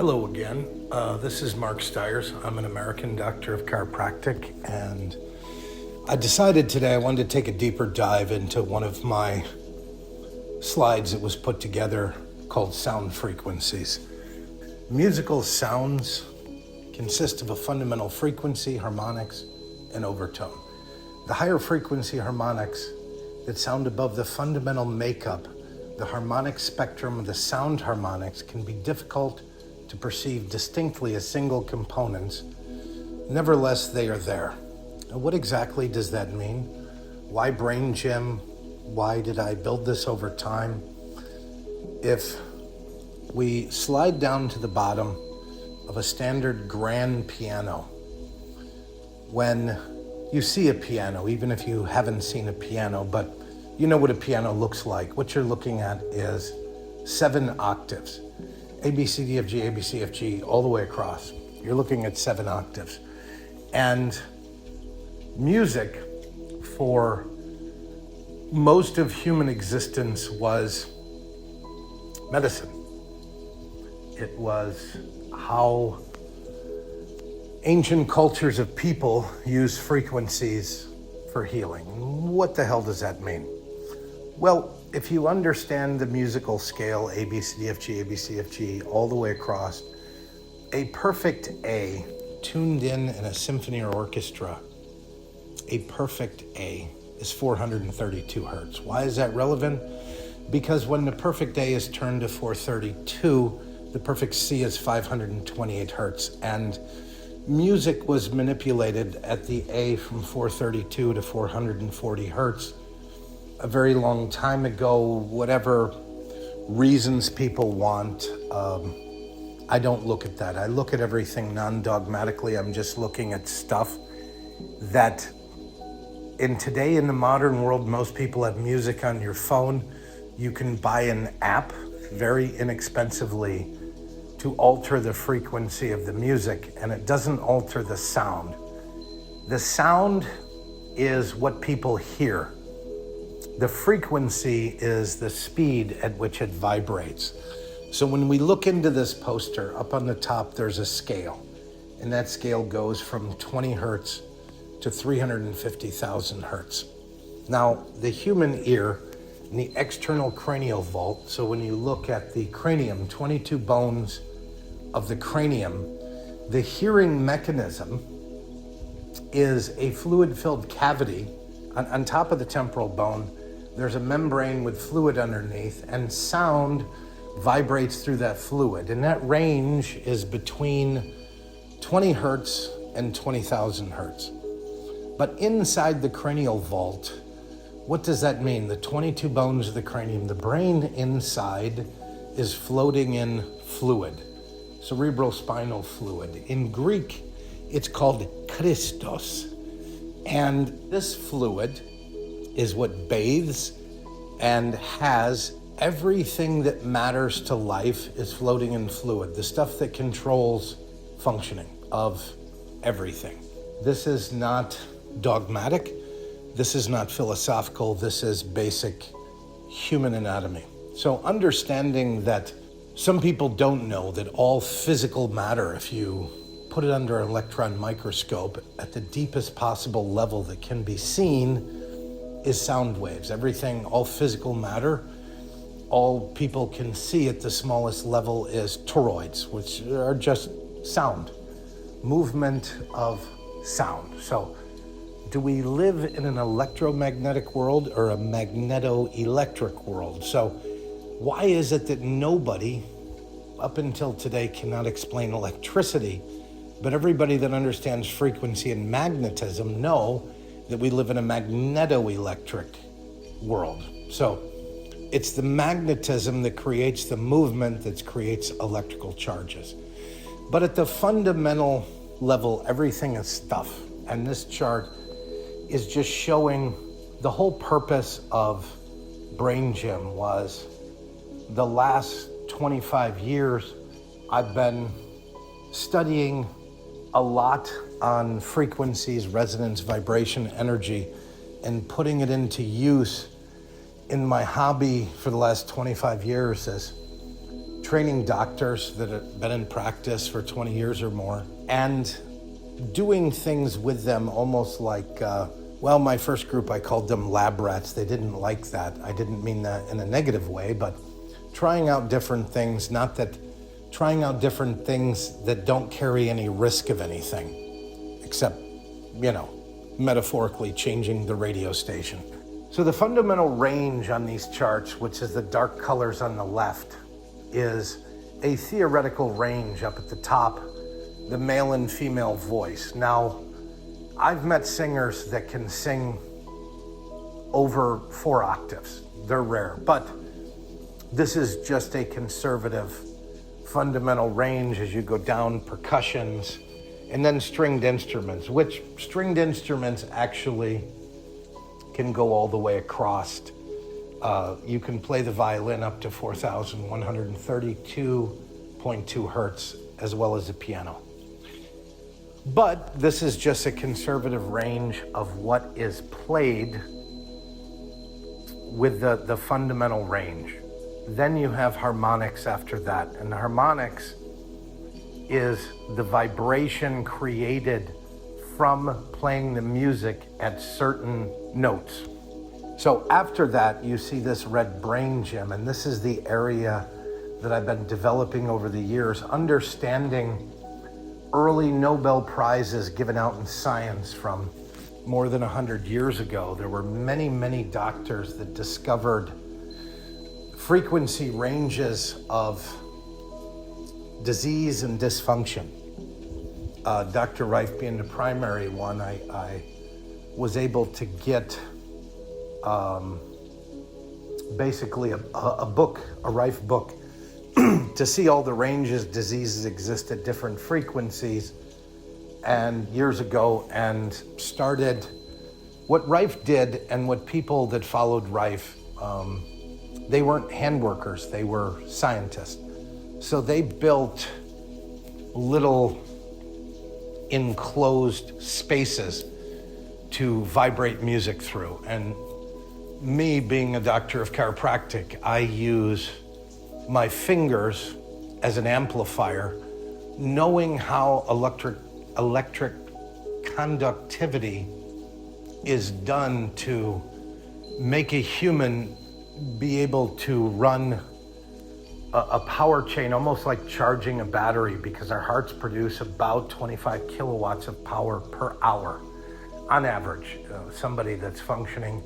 Hello again. This is Mark Styers. I'm an American doctor of chiropractic, and I decided today I wanted to take a deeper dive into one of my slides that was put together called sound frequencies. Musical sounds consist of a fundamental frequency, harmonics, and overtone. The higher frequency harmonics that sound above the fundamental makeup, the harmonic spectrum of the sound harmonics, can be difficult to perceive distinctly as single components. Nevertheless, they are there. Now, what exactly does that mean? Why BrainGym? Why did I build this over time? If we slide down to the bottom of a standard grand piano, when you see a piano, even if you haven't seen a piano, but you know what a piano looks like, what you're looking at is 7 octaves. A, B, C, D, F, G, A, B, C, F, G, all the way across. You're looking at 7 octaves. And music for most of human existence was medicine. It was how ancient cultures of people use frequencies for healing. What the hell does that mean? Well, if you understand the musical scale, A, B, C, D, F, G, A, B, C, F, G, all the way across, a perfect A tuned in a symphony or orchestra, a perfect A is 432 hertz. Why is that relevant? Because when the perfect A is turned to 432, the perfect C is 528 hertz. And music was manipulated at the A from 432 to 440 hertz a very long time ago. Whatever reasons people want, I don't look at that. I look at everything non-dogmatically. I'm just looking at stuff that in the modern world, most people have music on your phone. You can buy an app very inexpensively to alter the frequency of the music, and it doesn't alter the sound. The sound is what people hear. The frequency is the speed at which it vibrates. So when we look into this poster, up on the top, there's a scale, and that scale goes from 20 hertz to 350,000 hertz. Now, the human ear in the external cranial vault, so when you look at the cranium, 22 bones of the cranium, the hearing mechanism is a fluid-filled cavity on top of the temporal bone. There's a membrane with fluid underneath, and sound vibrates through that fluid. And that range is between 20 hertz and 20,000 hertz. But inside the cranial vault, what does that mean? The 22 bones of the cranium, the brain inside is floating in fluid, cerebrospinal fluid. In Greek, it's called Christos. And this fluid is what bathes and has everything that matters to life is floating in fluid, the stuff that controls functioning of everything. This is not dogmatic. This is not philosophical. This is basic human anatomy. So understanding that some people don't know that all physical matter, if you put it under an electron microscope at the deepest possible level that can be seen, is sound waves. Everything, all physical matter, all people can see at the smallest level is toroids, which are just sound, movement of sound. So do we live in an electromagnetic world or a magneto-electric world? So why is it that nobody up until today cannot explain electricity, but everybody that understands frequency and magnetism know that we live in a magneto-electric world? So it's the magnetism that creates the movement that creates electrical charges. But at the fundamental level, everything is stuff. And this chart is just showing the whole purpose of BrainGym was the last 25 years, I've been studying a lot on frequencies, resonance, vibration, energy, and putting it into use in my hobby for the last 25 years as training doctors that have been in practice for 20 years or more and doing things with them almost like, my first group, I called them lab rats. They didn't like that. I didn't mean that in a negative way, but trying out different things, trying out different things that don't carry any risk of anything, except, metaphorically changing the radio station. So the fundamental range on these charts, which is the dark colors on the left, is a theoretical range up at the top, the male and female voice. Now, I've met singers that can sing over 4 octaves. They're rare, but this is just a conservative fundamental range as you go down percussions and then stringed instruments, which stringed instruments actually can go all the way across. You can play the violin up to 4,132.2 hertz, as well as the piano. But this is just a conservative range of what is played with the fundamental range. Then you have harmonics after that, and the harmonics is the vibration created from playing the music at certain notes. So after that, you see this red BrainGym, and this is the area that I've been developing over the years, understanding early Nobel Prizes given out in science from more than 100 years ago. There were many, many doctors that discovered frequency ranges of disease and dysfunction. Dr. Reif being the primary one, I was able to get basically a Reif book, to see all the ranges diseases exist at different frequencies, and years ago, and started what Reif did, and what people that followed Reif, they weren't hand workers, they were scientists. So they built little enclosed spaces to vibrate music through. And me being a doctor of chiropractic, I use my fingers as an amplifier, knowing how electric conductivity is done to make a human be able to run a power chain, almost like charging a battery, because our hearts produce about 25 kilowatts of power per hour on average. Somebody that's functioning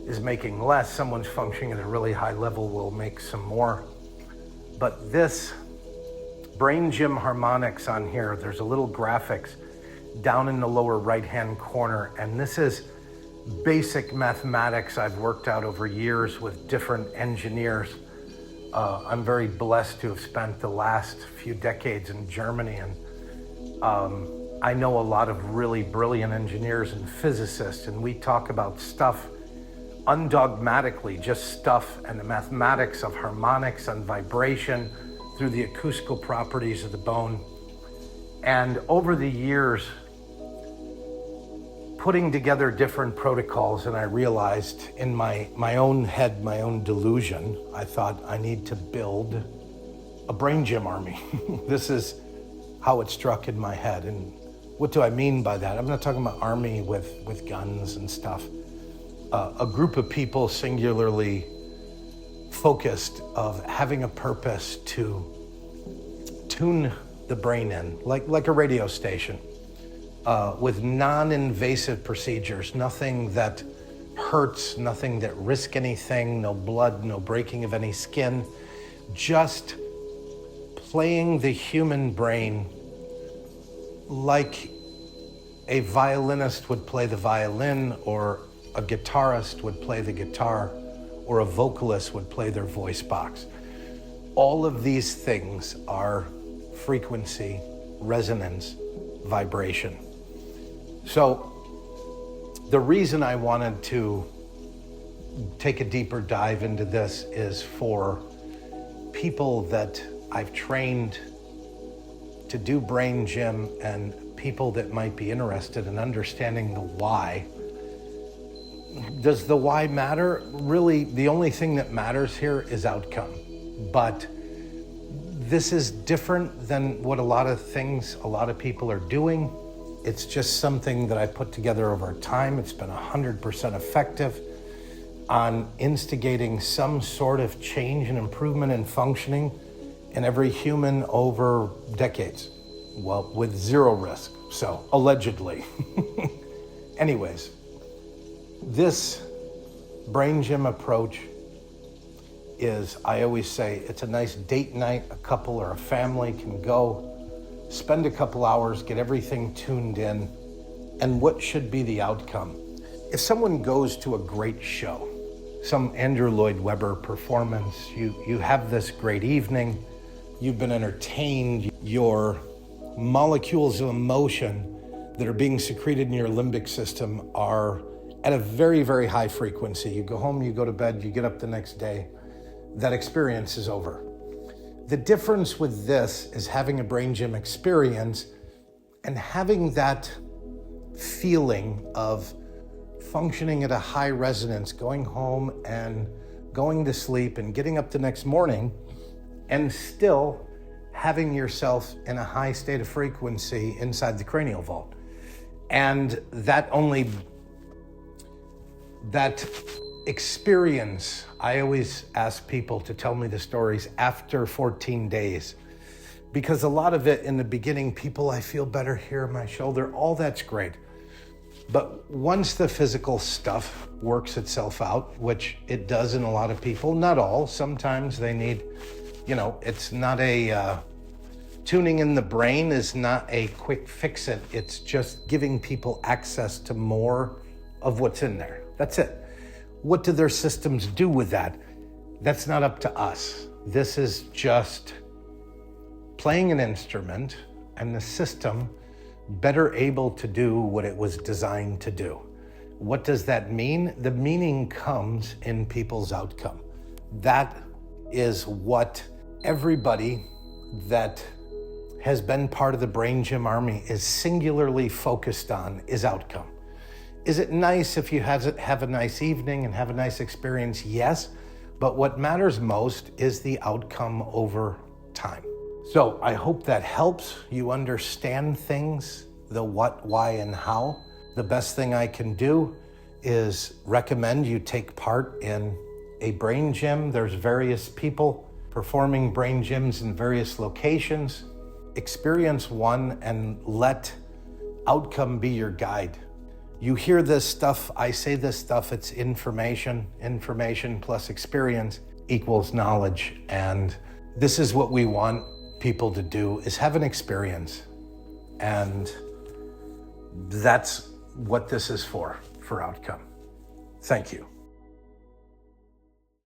is making less. Someone's functioning at a really high level will make some more. But this BrainGym harmonics on here, there's a little graphics down in the lower right-hand corner, and this is basic mathematics I've worked out over years with different engineers. I'm very blessed to have spent the last few decades in Germany, and I know a lot of really brilliant engineers and physicists, and we talk about stuff undogmatically, just stuff, and the mathematics of harmonics and vibration through the acoustical properties of the bone. And over the years, putting together different protocols, and I realized in my own head, my own delusion, I thought I need to build a BrainGym army. This is how it struck in my head. And what do I mean by that? I'm not talking about army with guns and stuff. A group of people singularly focused of having a purpose to tune the brain in, like a radio station, with non-invasive procedures, nothing that hurts, nothing that risks anything, no blood, no breaking of any skin, just playing the human brain like a violinist would play the violin, or a guitarist would play the guitar, or a vocalist would play their voice box. All of these things are frequency, resonance, vibration. So the reason I wanted to take a deeper dive into this is for people that I've trained to do BrainGym, and people that might be interested in understanding the why. Does the why matter? Really, the only thing that matters here is outcome. But This is different than what a lot of people are doing. It's just something that I put together over time. It's been 100% effective on instigating some sort of change and improvement in functioning in every human over decades. Well, with zero risk, so allegedly. Anyways, this BrainGym approach is, I always say, it's a nice date night. A couple or a family can go, spend a couple hours, get everything tuned in, and what should be the outcome? If someone goes to a great show, some Andrew Lloyd Webber performance, you have this great evening, you've been entertained, your molecules of emotion that are being secreted in your limbic system are at a very, very high frequency. You go home, you go to bed, you get up the next day, that experience is over. The difference with this is having a BrainGym experience and having that feeling of functioning at a high resonance, going home and going to sleep and getting up the next morning and still having yourself in a high state of frequency inside the cranial vault. And that experience, I always ask people to tell me the stories after 14 days, because a lot of it in the beginning, people, I feel better here in my shoulder, all that's great. But once the physical stuff works itself out, which it does in a lot of people, not all, sometimes they need, it's not tuning in the brain is not a quick fix it. It's just giving people access to more of what's in there. That's it. What do their systems do with that? That's not up to us. This is just playing an instrument and the system better able to do what it was designed to do. What does that mean? The meaning comes in people's outcome. That is what everybody that has been part of the BrainGym army is singularly focused on, is outcome. Is it nice if you have a nice evening and have a nice experience? Yes, but what matters most is the outcome over time. So I hope that helps you understand things, the what, why, and how. The best thing I can do is recommend you take part in a BrainGym. There's various people performing BrainGyms in various locations. Experience one and let outcome be your guide. You hear this stuff, I say this stuff, it's information. Information plus experience equals knowledge. And this is what we want people to do, is have an experience. And that's what this is for outcome. Thank you.